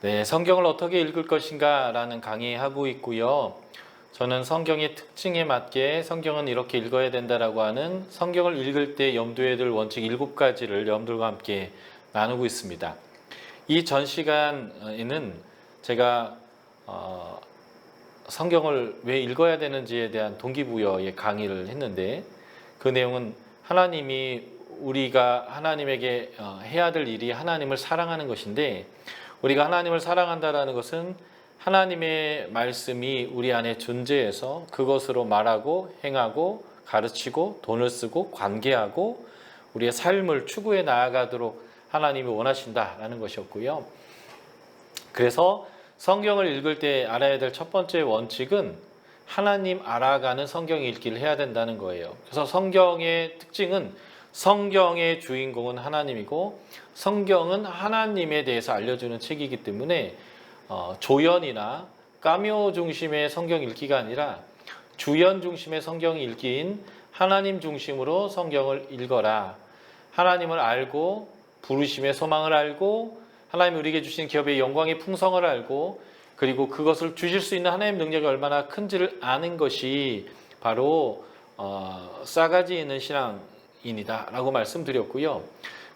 네, 성경을 어떻게 읽을 것인가 라는 강의하고 있고요. 저는 성경의 특징에 맞게 성경은 이렇게 읽어야 된다라고 하는 성경을 읽을 때 염두에 둘 원칙 7가지를 여러분들과 함께 나누고 있습니다. 이 전 시간에는 제가 성경을 왜 읽어야 되는지에 대한 동기부여의 강의를 했는데, 그 내용은 하나님이 우리가 하나님에게 해야 될 일이 하나님을 사랑하는 것인데, 우리가 하나님을 사랑한다라는 것은 하나님의 말씀이 우리 안에 존재해서 그것으로 말하고 행하고 가르치고 돈을 쓰고 관계하고 우리의 삶을 추구해 나아가도록 하나님이 원하신다라는 것이었고요. 그래서 성경을 읽을 때 알아야 될 첫 번째 원칙은 하나님 알아가는 성경 읽기를 해야 된다는 거예요. 그래서 성경의 특징은 성경의 주인공은 하나님이고 성경은 하나님에 대해서 알려주는 책이기 때문에 조연이나 까묘 중심의 성경 읽기가 아니라 주연 중심의 성경 읽기인 하나님 중심으로 성경을 읽어라. 하나님을 알고 부르심의 소망을 알고 하나님이 우리에게 주신 기업의 영광의 풍성을 알고 그리고 그것을 주실 수 있는 하나님의 능력이 얼마나 큰지를 아는 것이 바로 싸가지 있는 신앙인이다 라고 말씀드렸고요.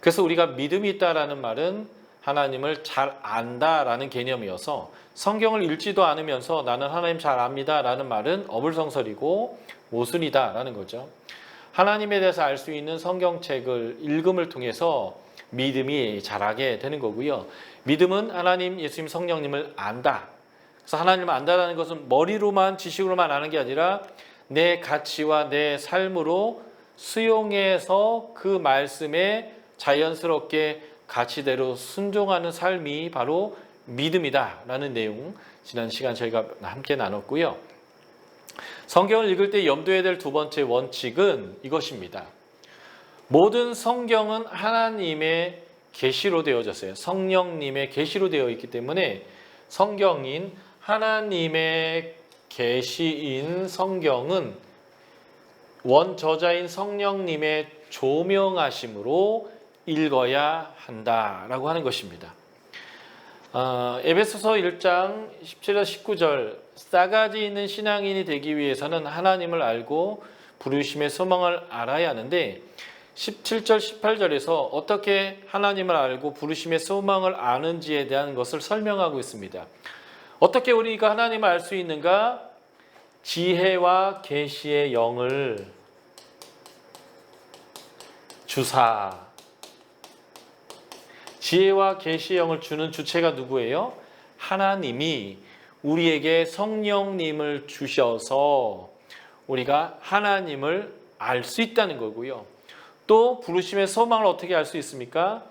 그래서 우리가 믿음이 있다라는 말은 하나님을 잘 안다라는 개념이어서 성경을 읽지도 않으면서 나는 하나님 잘 압니다 라는 말은 어불성설이고 모순이다 라는 거죠. 하나님에 대해서 알 수 있는 성경책을 읽음을 통해서 믿음이 자라게 되는 거고요. 믿음은 하나님, 예수님, 성령님을 안다. 그래서 하나님을 안다라는 것은 머리로만 지식으로만 아는 게 아니라 내 가치와 내 삶으로 수용해서 그 말씀에 자연스럽게 가치대로 순종하는 삶이 바로 믿음이다라는 내용 지난 시간 저희가 함께 나눴고요. 성경을 읽을 때 염두해야 될 두 번째 원칙은 이것입니다. 모든 성경은 하나님의 계시로 되어졌어요. 성령님의 계시로 되어 있기 때문에 성경인 하나님의 계시인 성경은 원저자인 성령님의 조명하심으로 읽어야 한다라고 하는 것입니다. 에베소서 1장 17절 19절 싸가지 있는 신앙인이 되기 위해서는 하나님을 알고 부르심의 소망을 알아야 하는데 17절 18절에서 어떻게 하나님을 알고 부르심의 소망을 아는지에 대한 것을 설명하고 있습니다. 어떻게 우리가 하나님을 알 수 있는가? 지혜와 계시의 영을 주사. 지혜와 계시의 영을 주는 주체가 누구예요? 하나님이 우리에게 성령님을 주셔서 우리가 하나님을 알 수 있다는 거고요. 또 부르심의 소망을 어떻게 알 수 있습니까?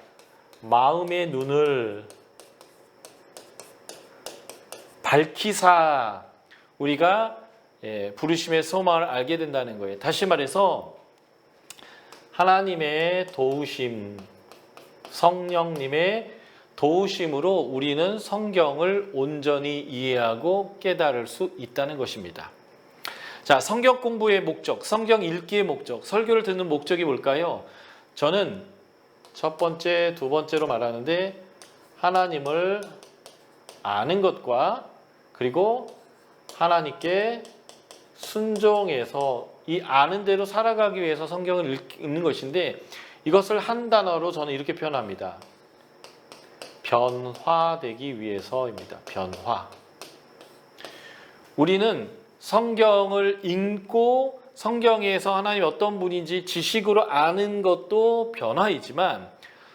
마음의 눈을 밝히사 우리가 부르심의 소망을 알게 된다는 거예요. 다시 말해서 하나님의 도우심, 성령님의 도우심으로 우리는 성경을 온전히 이해하고 깨달을 수 있다는 것입니다. 자, 성경 공부의 목적, 성경 읽기의 목적, 설교를 듣는 목적이 뭘까요? 저는 첫 번째, 두 번째로 말하는데 하나님을 아는 것과 그리고 하나님께 순종해서 이 아는 대로 살아가기 위해서 성경을 읽는 것인데 이것을 한 단어로 저는 이렇게 표현합니다. 변화되기 위해서입니다. 변화. 우리는 성경을 읽고 성경에서 하나님이 어떤 분인지 지식으로 아는 것도 변화이지만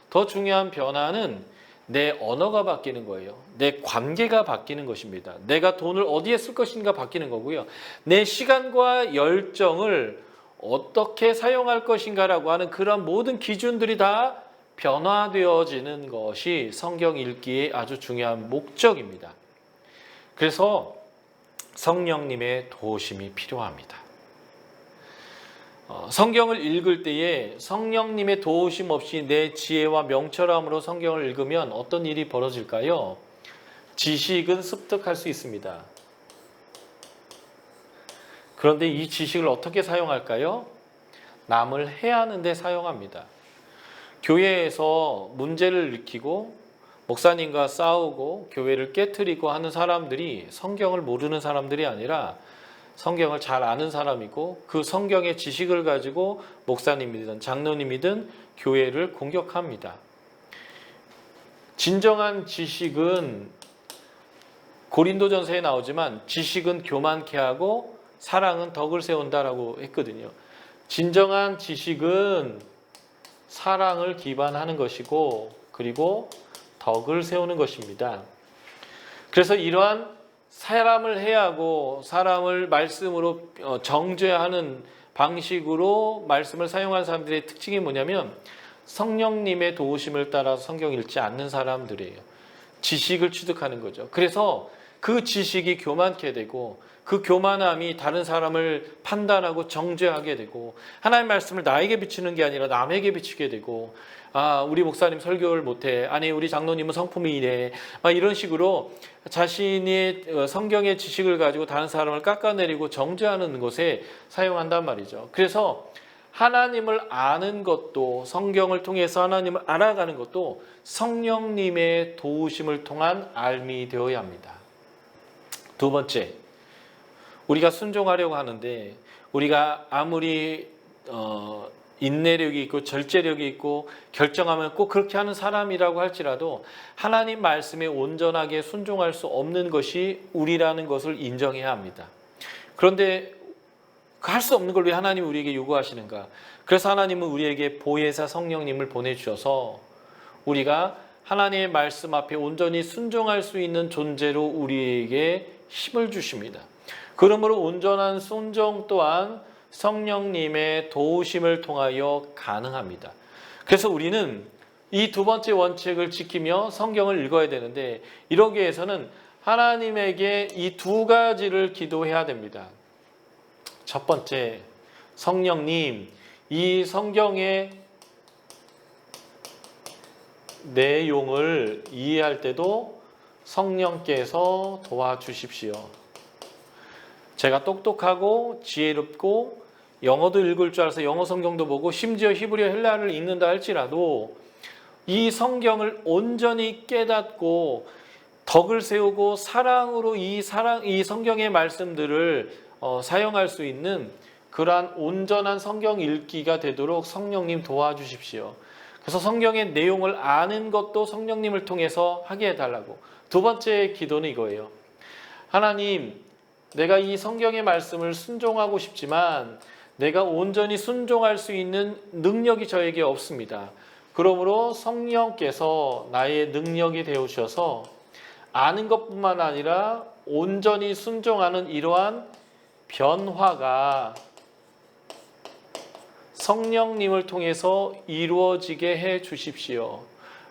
더 중요한 변화는 내 언어가 바뀌는 거예요. 내 관계가 바뀌는 것입니다. 내가 돈을 어디에 쓸 것인가 바뀌는 거고요. 내 시간과 열정을 어떻게 사용할 것인가라고 하는 그런 모든 기준들이 다 변화되어지는 것이 성경 읽기의 아주 중요한 목적입니다. 그래서 성령님의 도우심이 필요합니다. 성경을 읽을 때에 성령님의 도우심 없이 내 지혜와 명철함으로 성경을 읽으면 어떤 일이 벌어질까요? 지식은 습득할 수 있습니다. 그런데 이 지식을 어떻게 사용할까요? 남을 해하는 데 사용합니다. 교회에서 문제를 일으키고 목사님과 싸우고 교회를 깨트리고 하는 사람들이 성경을 모르는 사람들이 아니라 성경을 잘 아는 사람이고 그 성경의 지식을 가지고 목사님이든 장로님이든 교회를 공격합니다. 진정한 지식은 고린도전서에 나오지만 지식은 교만케 하고 사랑은 덕을 세운다라고 했거든요. 진정한 지식은 사랑을 기반하는 것이고 그리고 덕을 세우는 것입니다. 그래서 이러한 사람을 해하고 사람을 말씀으로 정죄하는 방식으로 말씀을 사용한 사람들의 특징이 뭐냐면 성령님의 도우심을 따라서 성경 읽지 않는 사람들이에요. 지식을 취득하는 거죠. 그래서 그 지식이 교만케 되고 그 교만함이 다른 사람을 판단하고 정죄하게 되고 하나님의 말씀을 나에게 비추는 게 아니라 남에게 비추게 되고 우리 목사님 설교를 못해. 아니 우리 장로님은 성품이 이래. 이런 식으로 자신의 성경의 지식을 가지고 다른 사람을 깎아내리고 정죄하는 것에 사용한단 말이죠. 그래서 하나님을 아는 것도 성경을 통해서 하나님을 알아가는 것도 성령님의 도우심을 통한 알미 되어야 합니다. 두 번째, 우리가 순종하려고 하는데 우리가 아무리 인내력이 있고 절제력이 있고 결정하면 꼭 그렇게 하는 사람이라고 할지라도 하나님 말씀에 온전하게 순종할 수 없는 것이 우리라는 것을 인정해야 합니다. 그런데 할 수 없는 걸 왜 하나님이 우리에게 요구하시는가? 그래서 하나님은 우리에게 보혜사 성령님을 보내주셔서 우리가 하나님의 말씀 앞에 온전히 순종할 수 있는 존재로 우리에게 힘을 주십니다. 그러므로 온전한 순종 또한 성령님의 도우심을 통하여 가능합니다. 그래서 우리는 이 두 번째 원칙을 지키며 성경을 읽어야 되는데 이러기 위해서는 하나님에게 이 두 가지를 기도해야 됩니다. 첫 번째, 성령님, 이 성경의 내용을 이해할 때도 성령께서 도와주십시오. 제가 똑똑하고 지혜롭고 영어도 읽을 줄 알아서 영어 성경도 보고 심지어 히브리어 헬라어를 읽는다 할지라도 이 성경을 온전히 깨닫고 덕을 세우고 사랑으로 이 성경의 말씀들을 사용할 수 있는 그러한 온전한 성경 읽기가 되도록 성령님 도와주십시오. 그래서 성경의 내용을 아는 것도 성령님을 통해서 하게 해달라고. 두 번째 기도는 이거예요. 하나님, 내가 이 성경의 말씀을 순종하고 싶지만 내가 온전히 순종할 수 있는 능력이 저에게 없습니다. 그러므로 성령께서 나의 능력이 되어주셔서 아는 것뿐만 아니라 온전히 순종하는 이러한 변화가 성령님을 통해서 이루어지게 해 주십시오.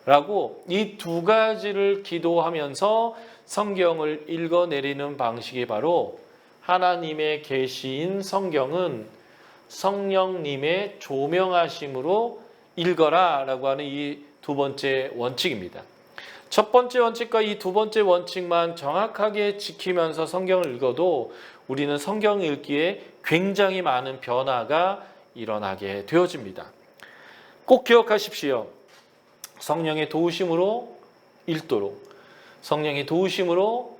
라고 이 두 가지를 기도하면서 성경을 읽어내리는 방식이 바로 하나님의 계시인 성경은 성령님의 조명하심으로 읽어라 라고 하는 이 두 번째 원칙입니다. 첫 번째 원칙과 이 두 번째 원칙만 정확하게 지키면서 성경을 읽어도 우리는 성경 읽기에 굉장히 많은 변화가 일어나게 되어집니다. 꼭 기억하십시오. 성령의 도우심으로 읽도록, 성령의 도우심으로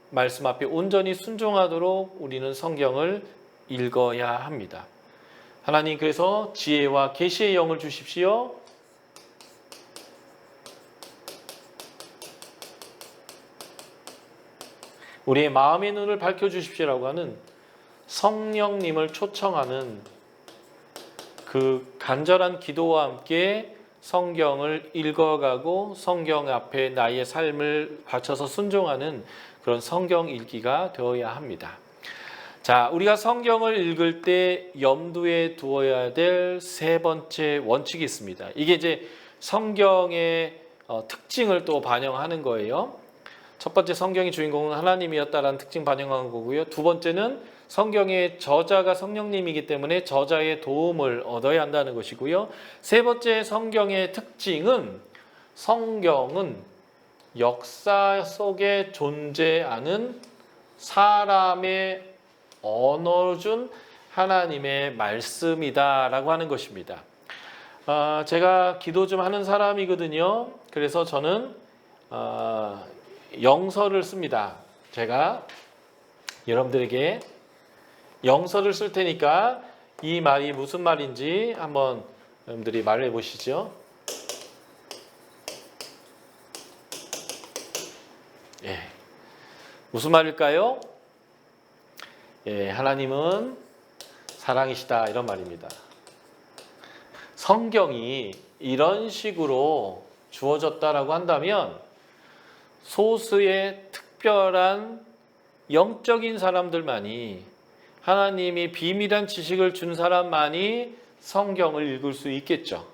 말씀 앞에 온전히 순종하도록 우리는 성경을 읽어야 합니다. 하나님, 그래서 지혜와 계시의 영을 주십시오. 우리의 마음의 눈을 밝혀주십시오라고 하는 성령님을 초청하는 그 간절한 기도와 함께 성경을 읽어가고 성경 앞에 나의 삶을 바쳐서 순종하는 그런 성경 읽기가 되어야 합니다. 자, 우리가 성경을 읽을 때 염두에 두어야 될 세 번째 원칙이 있습니다. 이게 이제 성경의 특징을 또 반영하는 거예요. 첫 번째, 성경의 주인공은 하나님이었다라는 특징 반영한 거고요. 두 번째는 성경의 저자가 성령님이기 때문에 저자의 도움을 얻어야 한다는 것이고요. 세 번째, 성경의 특징은 성경은 역사 속에 존재하는 사람의 언어를 준 하나님의 말씀이다라고 하는 것입니다. 제가 기도 좀 하는 사람이거든요. 그래서 저는 영서를 씁니다. 제가 여러분들에게 영서를 쓸 테니까 이 말이 무슨 말인지 한번 여러분들이 말해 보시죠. 예, 무슨 말일까요? 예, 하나님은 사랑이시다 이런 말입니다. 성경이 이런 식으로 주어졌다라고 한다면 소수의 특별한 영적인 사람들만이, 하나님이 비밀한 지식을 준 사람만이 성경을 읽을 수 있겠죠.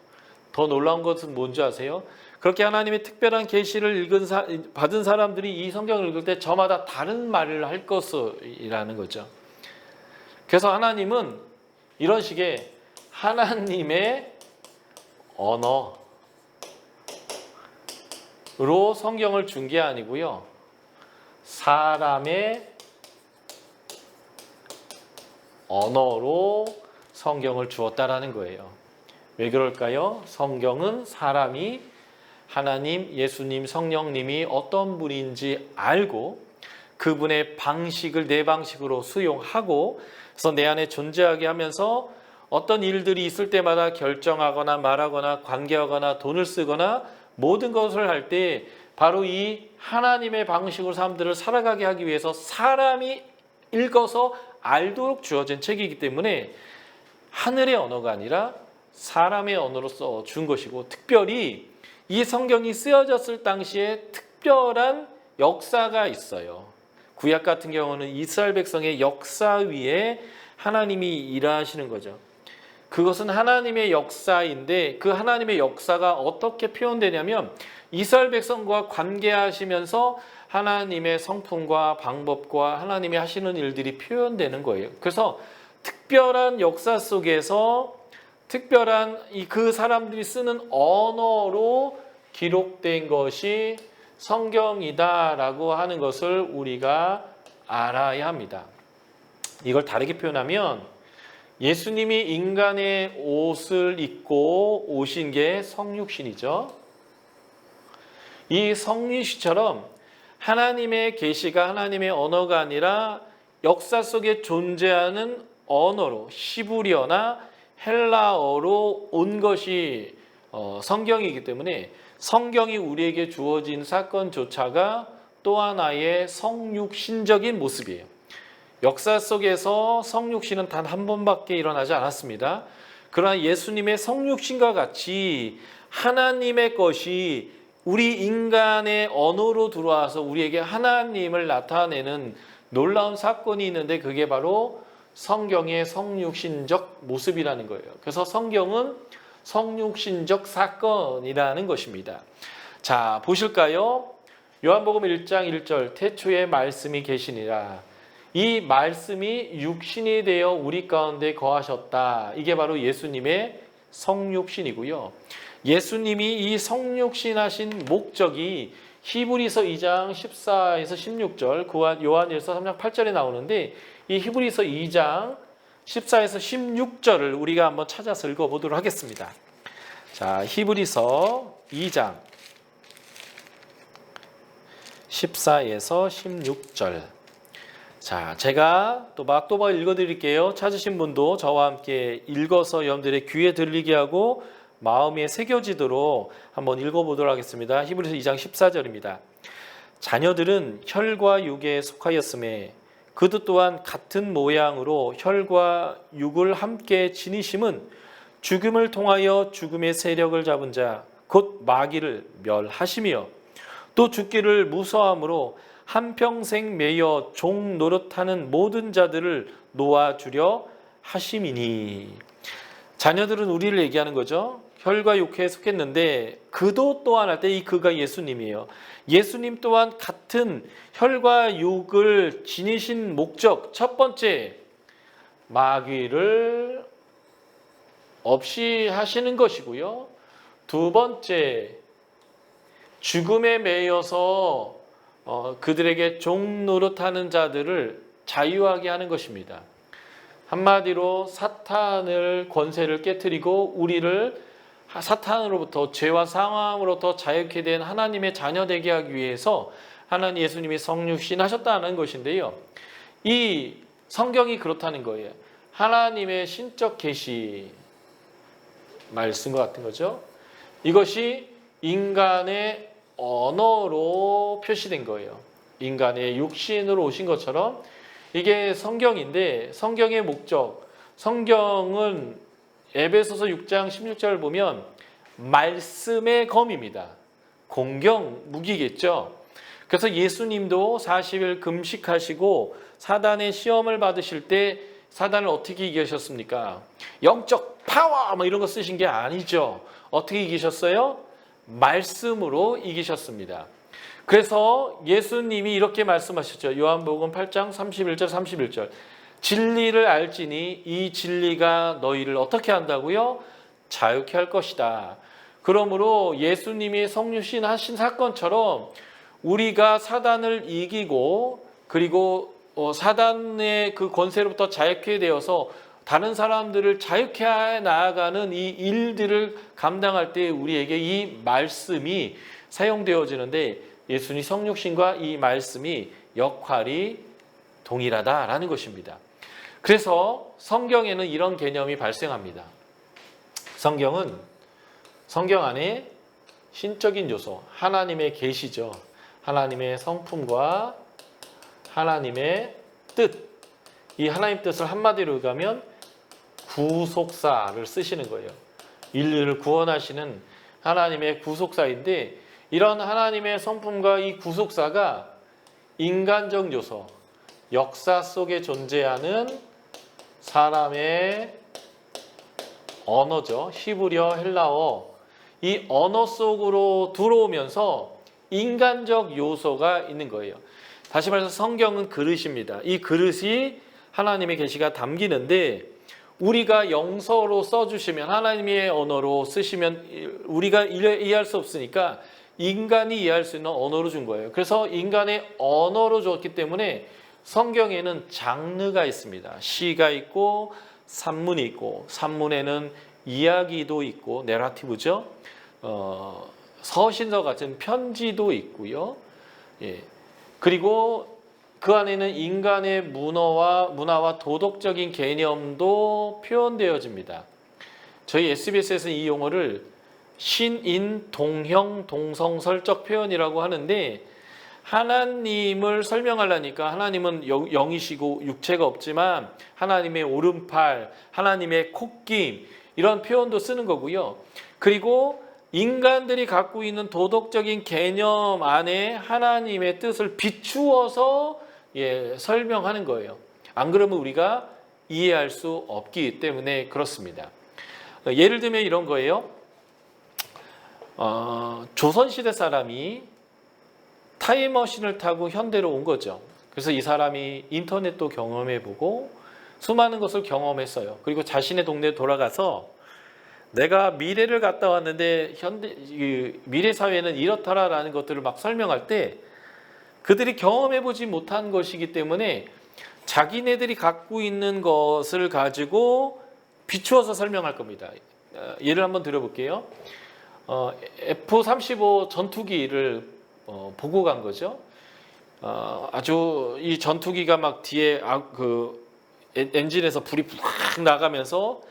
더 놀라운 것은 뭔지 아세요? 그렇게 하나님의 특별한 계시를 받은 사람들이 이 성경을 읽을 때 저마다 다른 말을 할 것이라는 거죠. 그래서 하나님은 이런 식의 하나님의 언어로 성경을 준 게 아니고요, 사람의 언어로 성경을 주었다라는 거예요. 왜 그럴까요? 성경은 사람이 하나님, 예수님, 성령님이 어떤 분인지 알고 그분의 방식을 내 방식으로 수용하고, 그래서 내 안에 존재하게 하면서 어떤 일들이 있을 때마다 결정하거나 말하거나 관계하거나 돈을 쓰거나 모든 것을 할 때 바로 이 하나님의 방식으로 사람들을 살아가게 하기 위해서 사람이 읽어서 알도록 주어진 책이기 때문에 하늘의 언어가 아니라 사람의 언어로 써준 것이고, 특별히 이 성경이 쓰여졌을 당시에 특별한 역사가 있어요. 구약 같은 경우는 이스라엘 백성의 역사 위에 하나님이 일하시는 거죠. 그것은 하나님의 역사인데 그 하나님의 역사가 어떻게 표현되냐면 이스라엘 백성과 관계하시면서 하나님의 성품과 방법과 하나님이 하시는 일들이 표현되는 거예요. 그래서 특별한 역사 속에서 특별한 그 사람들이 쓰는 언어로 기록된 것이 성경이다라고 하는 것을 우리가 알아야 합니다. 이걸 다르게 표현하면 예수님이 인간의 옷을 입고 오신 게 성육신이죠. 이 성육신처럼 하나님의 계시가 하나님의 언어가 아니라 역사 속에 존재하는 언어로, 히브리어나 헬라어로 온 것이 성경이기 때문에 성경이 우리에게 주어진 사건조차가 또 하나의 성육신적인 모습이에요. 역사 속에서 성육신은 단 한 번밖에 일어나지 않았습니다. 그러나 예수님의 성육신과 같이 하나님의 것이 우리 인간의 언어로 들어와서 우리에게 하나님을 나타내는 놀라운 사건이 있는데 그게 바로 성경의 성육신적 모습이라는 거예요. 그래서 성경은 성육신적 사건이라는 것입니다. 자, 보실까요? 요한복음 1장 1절 태초에 말씀이 계시니라. 이 말씀이 육신이 되어 우리 가운데 거하셨다. 이게 바로 예수님의 성육신이고요. 예수님이 이 성육신하신 목적이 히브리서 2장 14에서 16절, 요한일서 3장 8절에 나오는데 이 히브리서 2장 14에서 16절을 우리가 한번 찾아서 읽어보도록 하겠습니다. 자, 히브리서 2장 14에서 16절. 자, 제가 또박또박 읽어드릴게요. 찾으신 분도 저와 함께 읽어서 여러분들의 귀에 들리게 하고 마음에 새겨지도록 한번 읽어보도록 하겠습니다. 히브리서 2장 14절입니다. 자녀들은 혈과 육에 속하였음에 그도 또한 같은 모양으로 혈과 육을 함께 지니심은 죽음을 통하여 죽음의 세력을 잡은 자 곧 마귀를 멸하시며 또 죽기를 무서함으로 한평생 매여 종 노릇하는 모든 자들을 놓아주려 하심이니. 자녀들은 우리를 얘기하는 거죠. 혈과 육에 속했는데 그도 또한 할 때 이 그가 예수님이에요. 예수님 또한 같은 혈과 육을 지니신 목적, 첫 번째 마귀를 없이 하시는 것이고요. 두 번째 죽음에 매여서 그들에게 종 노릇하는 자들을 자유하게 하는 것입니다. 한마디로 사탄을 권세를 깨트리고 우리를 사탄으로부터 죄와 상함으로부터 자유케 된 하나님의 자녀 되게 하기 위해서 하나님 예수님이 성육신 하셨다는 것인데요. 이 성경이 그렇다는 거예요. 하나님의 신적 계시 말씀과 같은 거죠. 이것이 인간의 언어로 표시된 거예요. 인간의 육신으로 오신 것처럼 이게 성경인데 성경의 목적, 성경은 에베소서 6장 16절을 보면 말씀의 검입니다. 공경, 무기겠죠. 그래서 예수님도 40일 금식하시고 사단의 시험을 받으실 때 사단을 어떻게 이기셨습니까? 영적 파워 뭐 이런 거 쓰신 게 아니죠. 어떻게 이기셨어요? 말씀으로 이기셨습니다. 그래서 예수님이 이렇게 말씀하셨죠. 요한복음 8장 31절 31절. 진리를 알지니 이 진리가 너희를 어떻게 한다고요? 자유케 할 것이다. 그러므로 예수님이 성육신 하신 사건처럼 우리가 사단을 이기고 그리고 사단의 그 권세로부터 자유케 되어서 다른 사람들을 자유케 해 나아가는 이 일들을 감당할 때 우리에게 이 말씀이 사용되어지는데 예수님 성육신과 이 말씀이 역할이 동일하다라는 것입니다. 그래서 성경에는 이런 개념이 발생합니다. 성경 안에 신적인 요소, 하나님의 계시죠. 하나님의 성품과 하나님의 뜻. 이 하나님 뜻을 한마디로 가면 구속사를 쓰시는 거예요. 인류를 구원하시는 하나님의 구속사인데 이런 하나님의 성품과 이 구속사가 인간적 요소, 역사 속에 존재하는 사람의 언어죠. 히브리어, 헬라어. 이 언어 속으로 들어오면서 인간적 요소가 있는 거예요. 다시 말해서 성경은 그릇입니다. 이 그릇이 하나님의 계시가 담기는데 우리가 영서로 써주시면 하나님의 언어로 쓰시면 우리가 이해할 수 없으니까 인간이 이해할 수 있는 언어로 준 거예요. 그래서 인간의 언어로 줬기 때문에 성경에는 장르가 있습니다. 시가 있고 산문이 있고 산문에는 이야기도 있고 내러티브죠. 서신서 같은 편지도 있고요. 예. 그리고 그 안에는 인간의 문화와 도덕적인 개념도 표현되어집니다. 저희 SBS에서는 이 용어를 신인 동형 동성설적 표현이라고 하는데 하나님을 설명하려니까 하나님은 영이시고 육체가 없지만 하나님의 오른팔, 하나님의 콧김 이런 표현도 쓰는 거고요. 그리고 인간들이 갖고 있는 도덕적인 개념 안에 하나님의 뜻을 비추어서 설명하는 거예요. 안 그러면 우리가 이해할 수 없기 때문에 그렇습니다. 예를 들면 이런 거예요. 조선시대 사람이 타임머신을 타고 현대로 온 거죠. 그래서 이 사람이 인터넷도 경험해보고 수많은 것을 경험했어요. 그리고 자신의 동네에 돌아가서 내가 미래를 갔다 왔는데 미래 사회는 이렇더라라는 것들을 막 설명할 때 그들이 경험해보지 못한 것이기 때문에 자기네들이 갖고 있는 것을 가지고 비추어서 설명할 겁니다. 예를 한번 들어볼게요. F-35 전투기를 보고 간 거죠. 아주 이 전투기가 막 뒤에 그 엔진에서 불이 확 나가면서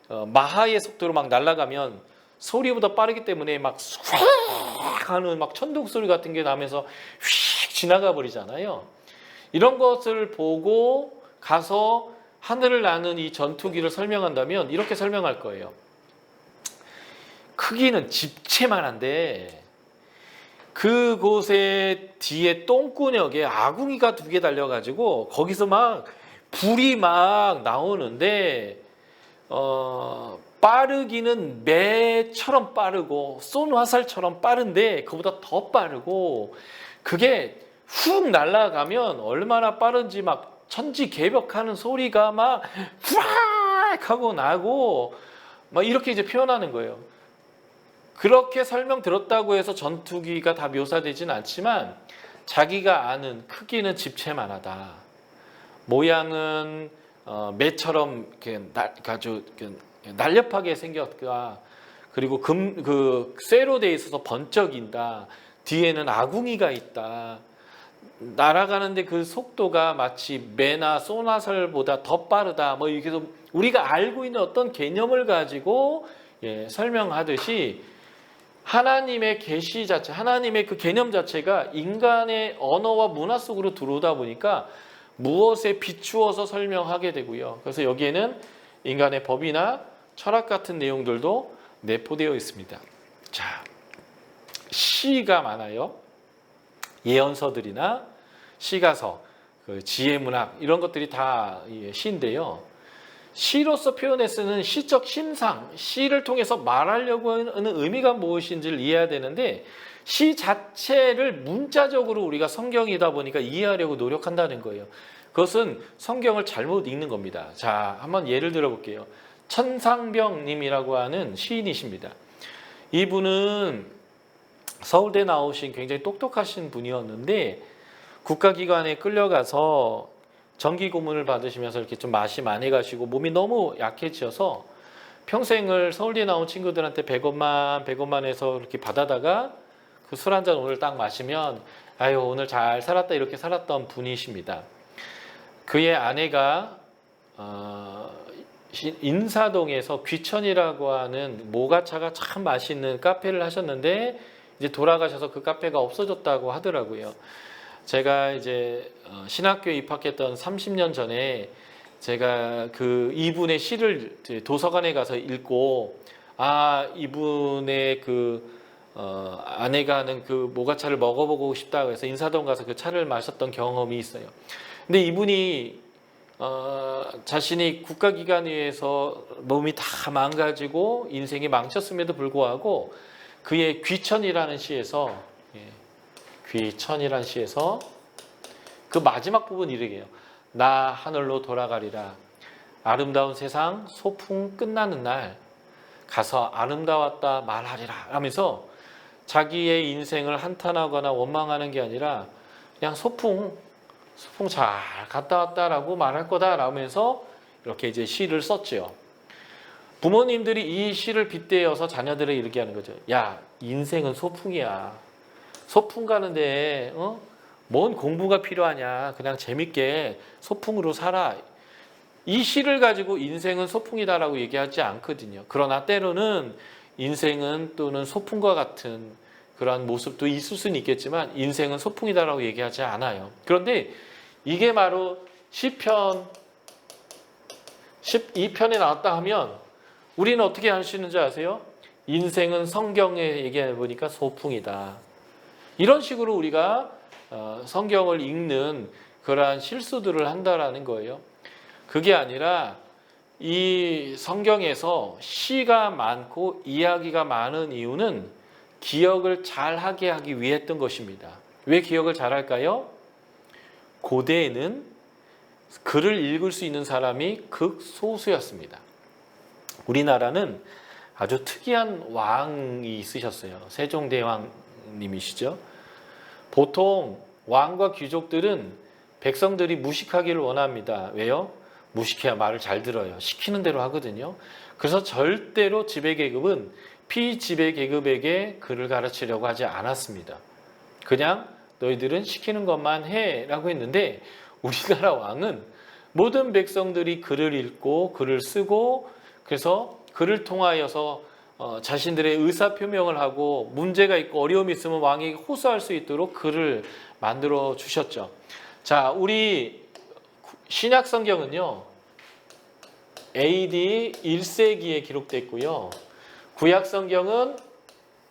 마하의 속도로 막 날아가면 소리보다 빠르기 때문에 막 휙 하는 막 천둥 소리 같은 게 나면서 휙 지나가 버리잖아요. 이런 것을 보고 가서 하늘을 나는 이 전투기를 설명한다면 이렇게 설명할 거예요. 크기는 집채만한데 그곳에 뒤에 똥구녕에 아궁이가 2개 달려가지고 거기서 막 불이 막 나오는데 빠르기는 매처럼 빠르고 쏜 화살처럼 빠른데 그보다 더 빠르고 그게 훅 날아가면 얼마나 빠른지 막 천지개벽하는 소리가 막 후악 하고 나고 막 이렇게 이제 표현하는 거예요. 그렇게 설명 들었다고 해서 전투기가 다 묘사되진 않지만 자기가 아는 크기는 집채만하다. 모양은 매처럼 이렇게 아주 날렵하게 생겼다. 그리고 그 쇠로 돼 있어서 번쩍인다. 뒤에는 아궁이가 있다. 날아가는데 그 속도가 마치 매나 쏘나설보다 더 빠르다. 뭐 이렇게 해서 우리가 알고 있는 어떤 개념을 가지고 설명하듯이 하나님의 계시 자체, 하나님의 그 개념 자체가 인간의 언어와 문화 속으로 들어오다 보니까 무엇에 비추어서 설명하게 되고요. 그래서 여기에는 인간의 법이나 철학 같은 내용들도 내포되어 있습니다. 자, 시가 많아요. 예언서들이나 시가서, 그 지혜문학 이런 것들이 다 시인데요. 시로서 표현에 쓰는 시적 심상, 시를 통해서 말하려고 하는 의미가 무엇인지를 이해해야 되는데 시 자체를 문자적으로 우리가 성경이다 보니까 이해하려고 노력한다는 거예요. 그것은 성경을 잘못 읽는 겁니다. 자, 한번 예를 들어볼게요. 천상병님이라고 하는 시인이십니다. 이분은 서울대 나오신 굉장히 똑똑하신 분이었는데 국가기관에 끌려가서 정기 고문을 받으시면서 이렇게 좀 맛이 많이 가시고 몸이 너무 약해져서 평생을 서울대 나온 친구들한테 100원만 해서 이렇게 받아다가 그 술 한 잔 오늘 딱 마시면 아유 오늘 잘 살았다 이렇게 살았던 분이십니다. 그의 아내가 인사동에서 귀천이라고 하는 모가차가 참 맛있는 카페를 하셨는데 이제 돌아가셔서 그 카페가 없어졌다고 하더라고요. 제가 이제 신학교에 입학했던 30년 전에 제가 그 이분의 시를 도서관에 가서 읽고 이분의 그 아내가 하는 그 모가차를 먹어보고 싶다고 해서 인사동 가서 그 차를 마셨던 경험이 있어요. 근데 이분이 자신이 국가기관위에서 몸이 다 망가지고 인생이 망쳤음에도 불구하고 그의 귀천이라는 시에서 귀천이라는 시에서 그 마지막 부분 이르게요. 나 하늘로 돌아가리라. 아름다운 세상 소풍 끝나는 날 가서 아름다웠다 말하리라 하면서 자기의 인생을 한탄하거나 원망하는 게 아니라 그냥 소풍 잘 갔다 왔다라고 말할 거다라면서 이렇게 이제 시를 썼죠. 부모님들이 이 시를 빗대어서 자녀들에게 이렇게 하는 거죠. 야, 인생은 소풍이야. 소풍 가는데 뭔 공부가 필요하냐. 그냥 재밌게 소풍으로 살아. 이 시를 가지고 인생은 소풍이다라고 얘기하지 않거든요. 그러나 때로는 인생은 또는 소풍과 같은 그러한 모습도 있을 수는 있겠지만 인생은 소풍이다라고 얘기하지 않아요. 그런데 이게 바로 시편 12편에 나왔다 하면 우리는 어떻게 할 수 있는지 아세요? 인생은 성경에 얘기해 보니까 소풍이다. 이런 식으로 우리가 성경을 읽는 그러한 실수들을 한다라는 거예요. 그게 아니라 이 성경에서 시가 많고 이야기가 많은 이유는 기억을 잘하게 하기 위해 했던 것입니다. 왜 기억을 잘할까요? 고대에는 글을 읽을 수 있는 사람이 극소수였습니다. 우리나라는 아주 특이한 왕이 있으셨어요. 세종대왕님이시죠. 보통 왕과 귀족들은 백성들이 무식하기를 원합니다. 왜요? 무식해야 말을 잘 들어요. 시키는 대로 하거든요. 그래서 절대로 지배계급은 피지배계급에게 글을 가르치려고 하지 않았습니다. 그냥 너희들은 시키는 것만 해 라고 했는데 우리나라 왕은 모든 백성들이 글을 읽고 글을 쓰고 그래서 글을 통하여서 자신들의 의사표명을 하고 문제가 있고 어려움이 있으면 왕에게 호소할 수 있도록 글을 만들어 주셨죠. 자, 우리 신약 성경은요 AD 1세기에 기록됐고요. 구약 성경은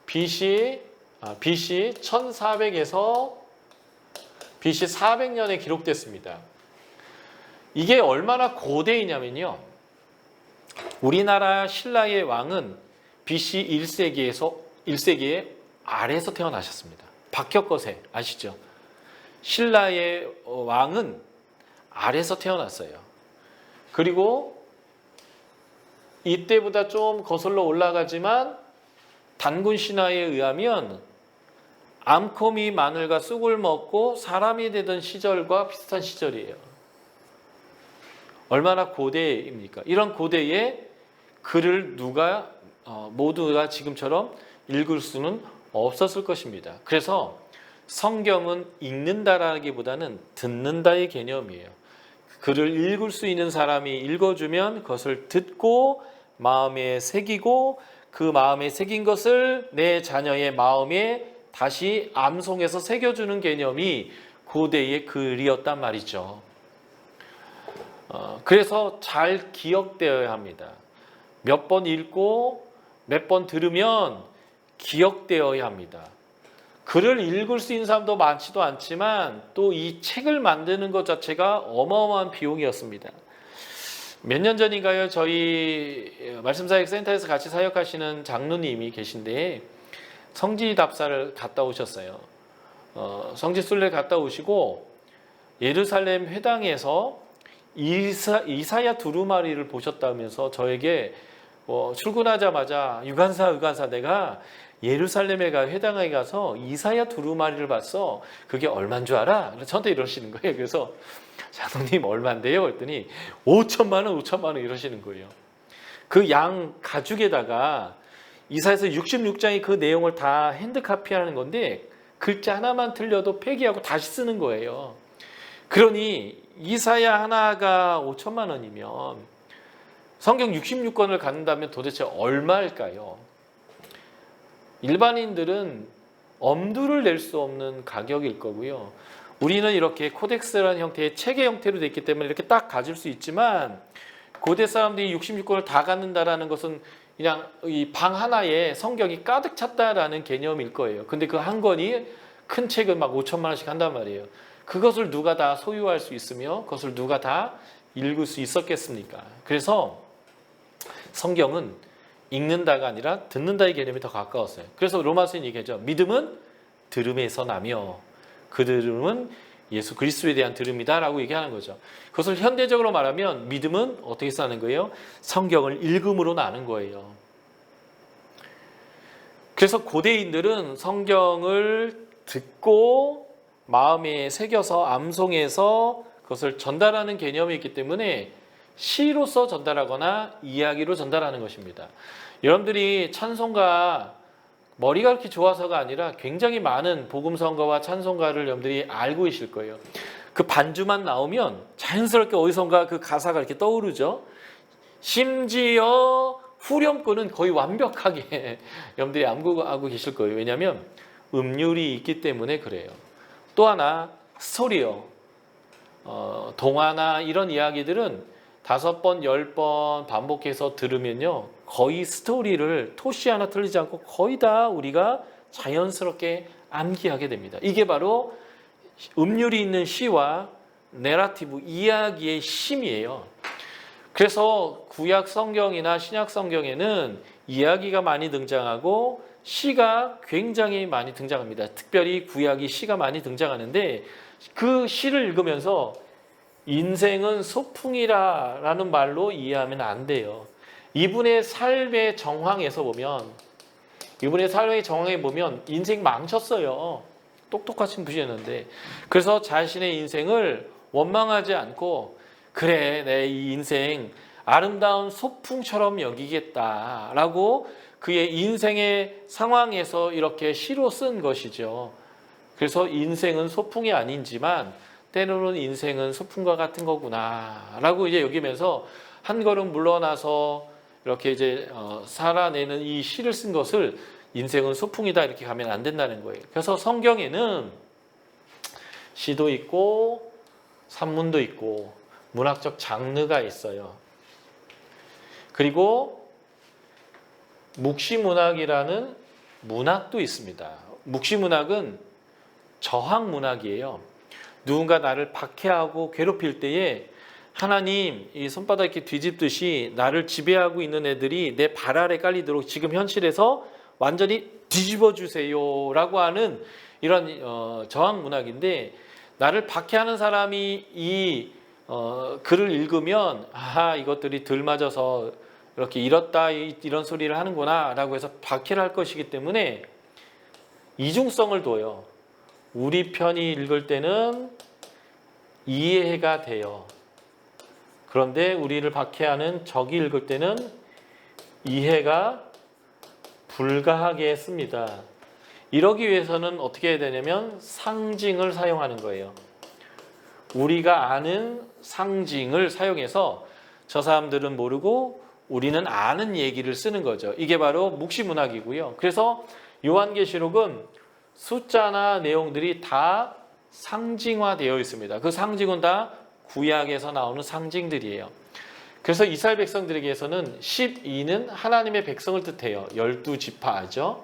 BC 1400에서 BC 400년에 기록됐습니다. 이게 얼마나 고대이냐면요. 우리나라 신라의 왕은 BC 1세기에 아래에서 태어나셨습니다. 박혁거세 아시죠? 신라의 왕은 아래에서 태어났어요. 그리고 이때보다 좀 거슬러 올라가지만 단군 신화에 의하면 암코미 마늘과 쑥을 먹고 사람이 되던 시절과 비슷한 시절이에요. 얼마나 고대입니까? 이런 고대에 글을 누가 모두가 지금처럼 읽을 수는 없었을 것입니다. 그래서 성경은 읽는다라기보다는 듣는다의 개념이에요. 글을 읽을 수 있는 사람이 읽어주면 그것을 듣고 마음에 새기고 그 마음에 새긴 것을 내 자녀의 마음에 다시 암송해서 새겨주는 개념이 고대의 글이었단 말이죠. 그래서 잘 기억되어야 합니다. 몇 번 읽고 몇 번 들으면 기억되어야 합니다. 글을 읽을 수 있는 사람도 많지도 않지만 또 이 책을 만드는 것 자체가 어마어마한 비용이었습니다. 몇 년 전인가요? 저희 말씀사역센터에서 같이 사역하시는 장로님이 계신데 성지 답사를 갔다 오셨어요. 성지 순례 갔다 오시고 예루살렘 회당에서 이사야 두루마리를 보셨다면서 저에게 출근하자마자 유관사 내가 예루살렘에 회당에 가서 이사야 두루마리를 봤어. 그게 얼마인 줄 알아? 저한테 이러시는 거예요. 그래서 장로님 얼마인데요? 그랬더니 5천만 원 이러시는 거예요. 그 양 가죽에다가 이사야서 66장의 그 내용을 다 핸드카피하는 건데 글자 하나만 틀려도 폐기하고 다시 쓰는 거예요. 그러니 이사야 하나가 5천만 원이면 성경 66권을 갖는다면 도대체 얼마일까요? 일반인들은 엄두를 낼 수 없는 가격일 거고요. 우리는 이렇게 코덱스라는 형태의 책의 형태로 되어 있기 때문에 이렇게 딱 가질 수 있지만 고대 사람들이 66권을 다 갖는다라는 것은 그냥 이 방 하나에 성경이 가득 찼다라는 개념일 거예요. 근데 그 한 권이 큰 책을 막 5천만 원씩 한단 말이에요. 그것을 누가 다 소유할 수 있으며 그것을 누가 다 읽을 수 있었겠습니까? 그래서 성경은 읽는다가 아니라 듣는다의 개념이 더 가까웠어요. 그래서 로마서는 얘기하죠. 믿음은 들음에서 나며 그 들음은 예수 그리스도에 대한 들음이다 라고 얘기하는 거죠. 그것을 현대적으로 말하면 믿음은 어떻게 사는 거예요? 성경을 읽음으로 나는 거예요. 그래서 고대인들은 성경을 듣고 마음에 새겨서 암송해서 그것을 전달하는 개념이 있기 때문에 시로서 전달하거나 이야기로 전달하는 것입니다. 여러분들이 찬송가 머리가 그렇게 좋아서가 아니라 굉장히 많은 복음성가와 찬송가를 여러분들이 알고 계실 거예요. 그 반주만 나오면 자연스럽게 어디선가 그 가사가 이렇게 떠오르죠. 심지어 후렴구는 거의 완벽하게 여러분들이 알고 계실 거예요. 왜냐하면 음률이 있기 때문에 그래요. 또 하나 스토리요. 동화나 이런 이야기들은 5번, 10번 반복해서 들으면요. 거의 스토리를 토시 하나 틀리지 않고 거의 다 우리가 자연스럽게 암기하게 됩니다. 이게 바로 음률이 있는 시와 내러티브, 이야기의 심이에요. 그래서 구약 성경이나 신약 성경에는 이야기가 많이 등장하고 시가 굉장히 많이 등장합니다. 특별히 구약이 시가 많이 등장하는데 그 시를 읽으면서 인생은 소풍이라는 말로 이해하면 안 돼요. 이분의 삶의 정황에서 보면 인생 망쳤어요. 똑똑하신 분이었는데 그래서 자신의 인생을 원망하지 않고 그래 내 이 인생 아름다운 소풍처럼 여기겠다라고 그의 인생의 상황에서 이렇게 시로 쓴 것이죠. 그래서 인생은 소풍이 아니지만 때로는 인생은 소풍과 같은 거구나 라고 이제 여기면서 한 걸음 물러나서 이렇게 이제 살아내는 이 시를 쓴 것을 인생은 소풍이다 이렇게 가면 안 된다는 거예요. 그래서 성경에는 시도 있고 산문도 있고 문학적 장르가 있어요. 그리고 묵시문학이라는 문학도 있습니다. 묵시문학은 저항문학이에요. 누군가 나를 박해하고 괴롭힐 때에 하나님 이 손바닥 이렇게 뒤집듯이 나를 지배하고 있는 애들이 내 발 아래 깔리도록 지금 현실에서 완전히 뒤집어 주세요 라고 하는 이런 저항문학인데 나를 박해하는 사람이 이 글을 읽으면 아하 이것들이 덜 맞아서 이렇게 이렇다 이런 소리를 하는구나 라고 해서 박해를 할 것이기 때문에 이중성을 둬요. 우리 편이 읽을 때는 이해가 돼요. 그런데 우리를 박해하는 적이 읽을 때는 이해가 불가하게 했습니다. 이러기 위해서는 어떻게 해야 되냐면 상징을 사용하는 거예요. 우리가 아는 상징을 사용해서 저 사람들은 모르고 우리는 아는 얘기를 쓰는 거죠. 이게 바로 묵시문학이고요. 그래서 요한계시록은 숫자나 내용들이 다 상징화되어 있습니다. 그 상징은 다 구약에서 나오는 상징들이에요. 그래서 이스라엘 백성들에게서는 12는 하나님의 백성을 뜻해요. 12지파죠.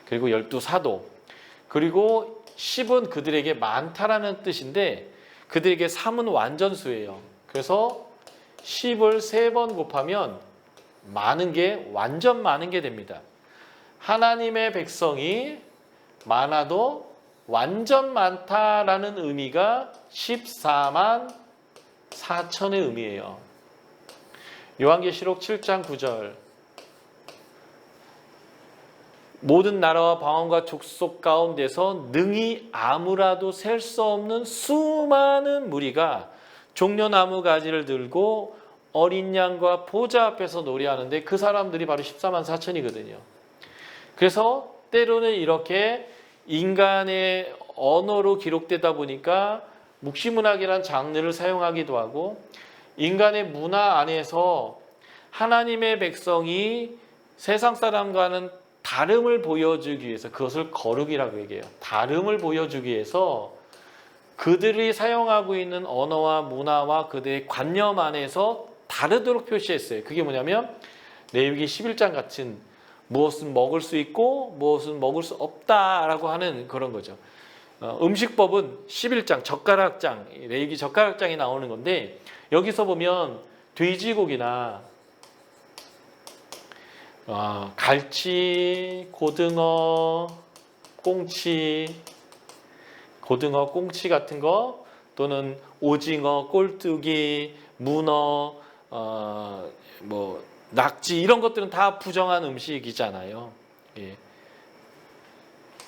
그리고 12사도. 그리고 10은 그들에게 많다라는 뜻인데 그들에게 3은 완전수예요. 그래서 10을 3번 곱하면 많은 게 완전 많은 게 됩니다. 하나님의 백성이 많아도 완전 많다라는 의미가 14만 4천의 의미예요. 요한계시록 7장 9절 모든 나라와 방언과 족속 가운데서 능히 아무라도 셀 수 없는 수많은 무리가 종려나무 가지를 들고 어린 양과 보좌 앞에서 노래하는데 그 사람들이 바로 14만 4천이거든요. 그래서 때로는 이렇게 인간의 언어로 기록되다 보니까 묵시문학이라는 장르를 사용하기도 하고 인간의 문화 안에서 하나님의 백성이 세상 사람과는 다름을 보여주기 위해서 그것을 거룩이라고 얘기해요. 다름을 보여주기 위해서 그들이 사용하고 있는 언어와 문화와 그들의 관념 안에서 다르도록 표시했어요. 그게 뭐냐면 레위기 11장 같은 무엇은 먹을 수 있고 무엇은 먹을 수 없다라고 하는 그런 거죠. 음식법은 11장 젓가락장 레위기 젓가락장이 나오는 건데 여기서 보면 돼지고기나 갈치, 고등어, 꽁치, 같은 거 또는 오징어, 꼴뚜기, 문어, 낙지 이런 것들은 다 부정한 음식이잖아요. 예.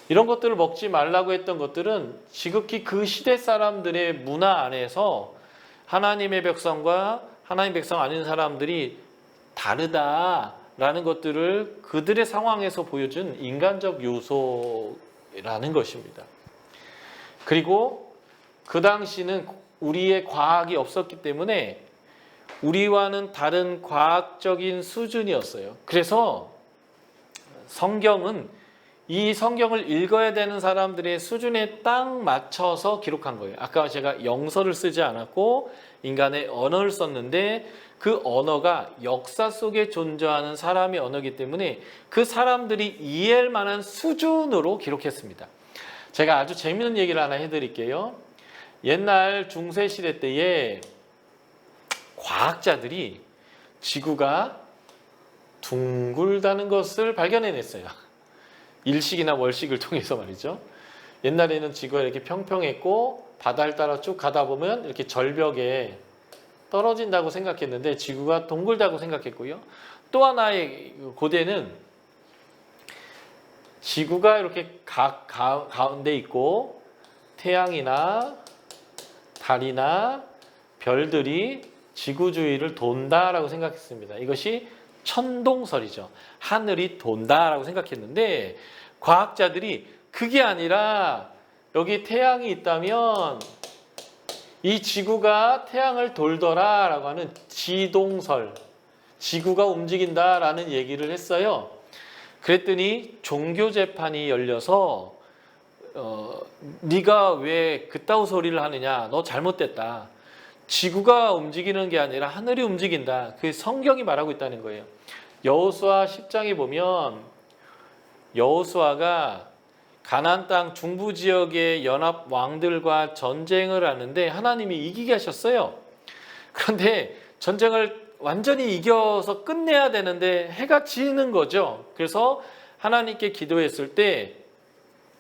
이런 것들을 먹지 말라고 했던 것들은 지극히 그 시대 사람들의 문화 안에서 하나님의 백성과 하나님 백성 아닌 사람들이 다르다라는 것들을 그들의 상황에서 보여준 인간적 요소라는 것입니다. 그리고 그 당시는 우리의 과학이 없었기 때문에 우리와는 다른 과학적인 수준이었어요. 그래서 성경은 이 성경을 읽어야 되는 사람들의 수준에 딱 맞춰서 기록한 거예요. 아까 제가 영서를 쓰지 않았고 인간의 언어를 썼는데 그 언어가 역사 속에 존재하는 사람의 언어이기 때문에 그 사람들이 이해할 만한 수준으로 기록했습니다. 제가 아주 재미있는 얘기를 하나 해드릴게요. 옛날 중세시대 때에 과학자들이 지구가 둥글다는 것을 발견해냈어요. 일식이나 월식을 통해서 말이죠. 옛날에는 지구가 이렇게 평평했고 바다를 따라 쭉 가다 보면 이렇게 절벽에 떨어진다고 생각했는데 지구가 동글다고 생각했고요. 또 하나의 고대는 지구가 이렇게 가운데 있고 태양이나 달이나 별들이 지구 주위를 돈다라고 생각했습니다. 이것이 천동설이죠. 하늘이 돈다라고 생각했는데 과학자들이 그게 아니라 여기 태양이 있다면 이 지구가 태양을 돌더라라고 하는 지동설, 지구가 움직인다라는 얘기를 했어요. 그랬더니 종교 재판이 열려서 네가 왜 그따위 소리를 하느냐, 너 잘못됐다. 지구가 움직이는 게 아니라 하늘이 움직인다. 그게 성경이 말하고 있다는 거예요. 여호수아 10장에 보면 여호수아가 가나안 땅 중부 지역의 연합 왕들과 전쟁을 하는데 하나님이 이기게 하셨어요. 그런데 전쟁을 완전히 이겨서 끝내야 되는데 해가 지는 거죠. 그래서 하나님께 기도했을 때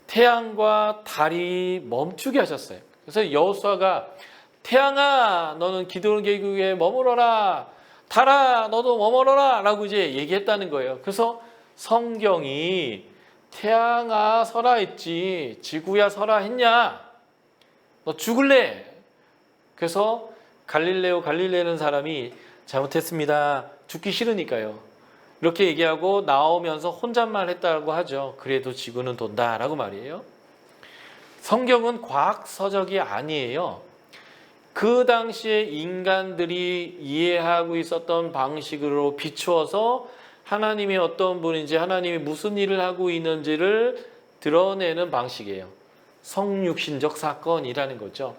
태양과 달이 멈추게 하셨어요. 그래서 여호수아가 태양아 너는 기드온 계곡에 머물러라, 달아 너도 머물러라 라고 이제 얘기했다는 거예요. 그래서 성경이 태양아 서라 했지 지구야 서라 했냐, 너 죽을래. 그래서 갈릴레오라는 사람이 잘못했습니다. 죽기 싫으니까요. 이렇게 얘기하고 나오면서 혼잣말 했다고 하죠. 그래도 지구는 돈다라고 말이에요. 성경은 과학 서적이 아니에요. 그 당시에 인간들이 이해하고 있었던 방식으로 비추어서 하나님이 어떤 분인지, 하나님이 무슨 일을 하고 있는지를 드러내는 방식이에요. 성육신적 사건이라는 거죠.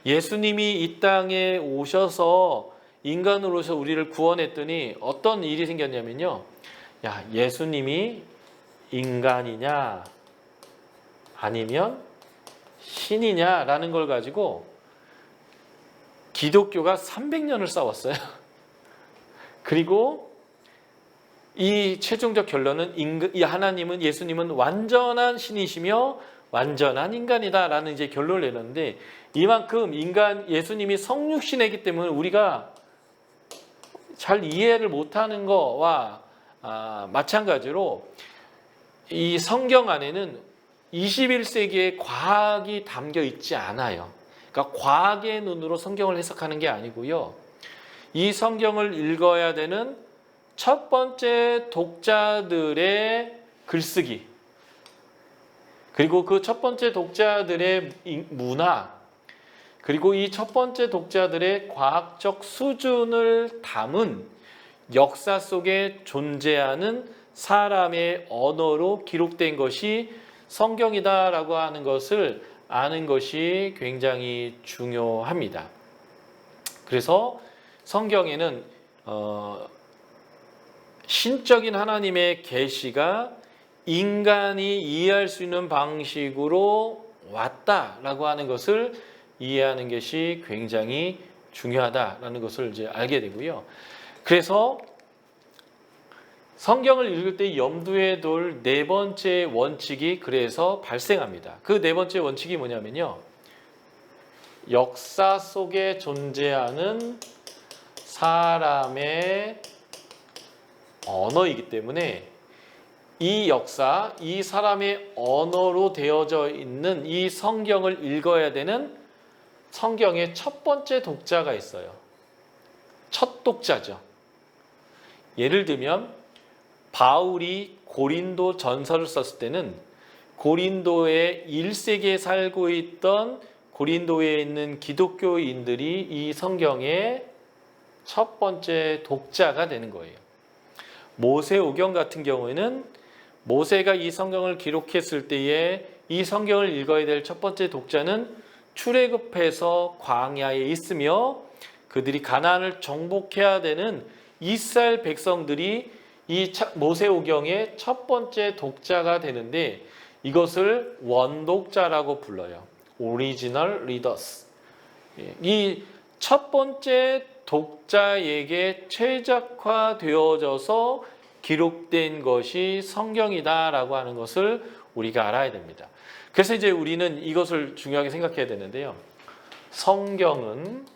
예수님이 이 땅에 오셔서 인간으로서 우리를 구원했더니 어떤 일이 생겼냐면요. 야, 예수님이 인간이냐 아니면 신이냐라는 걸 가지고 기독교가 300년을 싸웠어요. 그리고 이 최종적 결론은 이 하나님은, 예수님은 완전한 신이시며 완전한 인간이다라는 이제 결론을 내렸는데, 이만큼 예수님이 성육신이기 때문에 우리가 잘 이해를 못하는 거와 마찬가지로 이 성경 안에는 21세기의 과학이 담겨 있지 않아요. 그러니까 과학의 눈으로 성경을 해석하는 게 아니고요. 이 성경을 읽어야 되는 첫 번째 독자들의 글쓰기, 그리고 그 첫 번째 독자들의 문화, 그리고 이 첫 번째 독자들의 과학적 수준을 담은 역사 속에 존재하는 사람의 언어로 기록된 것이 성경이다라고 하는 것을 아는 것이 굉장히 중요합니다. 그래서 성경에는 신적인 하나님의 계시가 인간이 이해할 수 있는 방식으로 왔다라고 하는 것을 이해하는 것이 굉장히 중요하다라는 것을 이제 알게 되고요. 그래서 성경을 읽을 때 염두에 둘 네 번째 원칙이 그래서 발생합니다. 그 네 번째 원칙이 뭐냐면요. 역사 속에 존재하는 사람의 언어이기 때문에 이 역사, 이 사람의 언어로 되어져 있는 이 성경을 읽어야 되는 성경의 첫 번째 독자가 있어요. 첫 독자죠. 예를 들면 바울이 고린도 전서를 썼을 때는 고린도의 1세기에 살고 있던 고린도에 있는 기독교인들이 이 성경의 첫 번째 독자가 되는 거예요. 모세오경 같은 경우에는 모세가 이 성경을 기록했을 때에 이 성경을 읽어야 될 첫 번째 독자는 출애굽해서 광야에 있으며 그들이 가나안을 정복해야 되는 이스라엘 백성들이 이 모세오경의 첫 번째 독자가 되는데 이것을 원독자라고 불러요. 오리지널 리더스. 이 첫 번째 독자에게 최적화되어져서 기록된 것이 성경이다라고 하는 것을 우리가 알아야 됩니다. 그래서 이제 우리는 이것을 중요하게 생각해야 되는데요. 성경은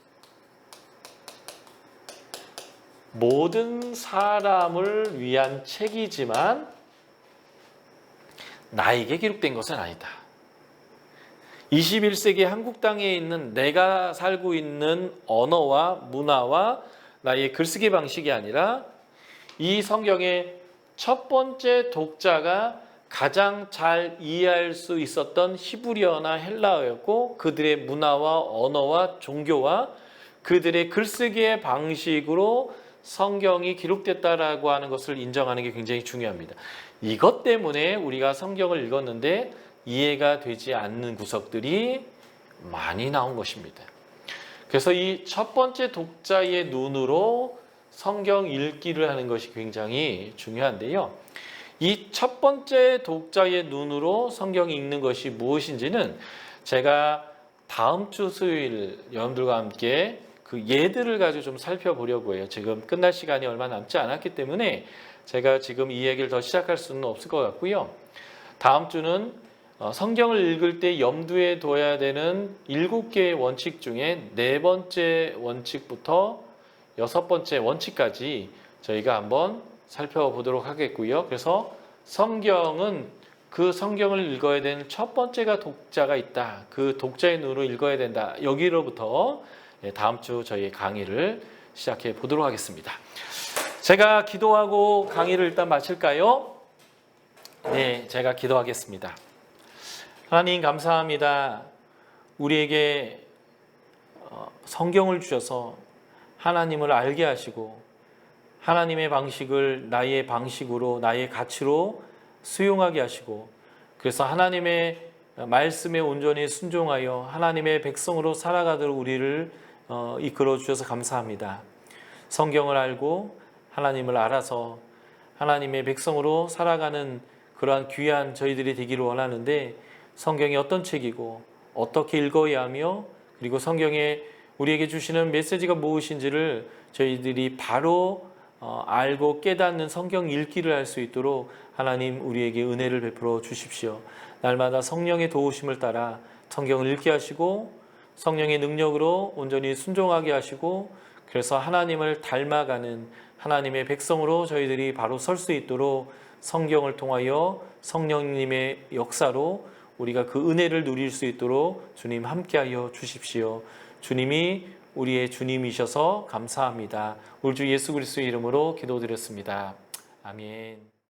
모든 사람을 위한 책이지만 나에게 기록된 것은 아니다. 21세기 한국 땅에 있는 내가 살고 있는 언어와 문화와 나의 글쓰기 방식이 아니라 이 성경의 첫 번째 독자가 가장 잘 이해할 수 있었던 히브리어나 헬라어였고 그들의 문화와 언어와 종교와 그들의 글쓰기의 방식으로 성경이 기록됐다라고 하는 것을 인정하는 게 굉장히 중요합니다. 이것 때문에 우리가 성경을 읽었는데 이해가 되지 않는 구석들이 많이 나온 것입니다. 그래서 이 첫 번째 독자의 눈으로 성경 읽기를 하는 것이 굉장히 중요한데요. 이 첫 번째 독자의 눈으로 성경 읽는 것이 무엇인지는 제가 다음 주 수요일 여러분들과 함께 그 예들을 가지고 좀 살펴보려고 해요. 지금 끝날 시간이 얼마 남지 않았기 때문에 제가 지금 이 얘기를 더 시작할 수는 없을 것 같고요. 다음 주는 성경을 읽을 때 염두에 둬야 되는 7개의 원칙 중에 4번째 원칙부터 6번째 원칙까지 저희가 한번 살펴보도록 하겠고요. 그래서 성경은 그 성경을 읽어야 되는 첫 번째가 독자가 있다. 그 독자의 눈으로 읽어야 된다. 여기로부터 다음 주 저희 강의를 시작해 보도록 하겠습니다. 제가 기도하고 강의를 일단 마칠까요? 네, 제가 기도하겠습니다. 하나님 감사합니다. 우리에게 성경을 주셔서 하나님을 알게 하시고 하나님의 방식을 나의 방식으로 나의 가치로 수용하게 하시고 그래서 하나님의 말씀에 온전히 순종하여 하나님의 백성으로 살아가도록 우리를 이끌어 주셔서 감사합니다. 성경을 알고 하나님을 알아서 하나님의 백성으로 살아가는 그러한 귀한 저희들이 되기를 원하는데 성경이 어떤 책이고 어떻게 읽어야 하며 그리고 성경에 우리에게 주시는 메시지가 무엇인지를 저희들이 바로 알고 깨닫는 성경 읽기를 할 수 있도록 하나님 우리에게 은혜를 베풀어 주십시오. 날마다 성령의 도우심을 따라 성경을 읽게 하시고 성령의 능력으로 온전히 순종하게 하시고 그래서 하나님을 닮아가는 하나님의 백성으로 저희들이 바로 설 수 있도록 성경을 통하여 성령님의 역사로 우리가 그 은혜를 누릴 수 있도록 주님 함께하여 주십시오. 주님이 우리의 주님이셔서 감사합니다. 우리 주 예수 그리스도의 이름으로 기도드렸습니다. 아멘.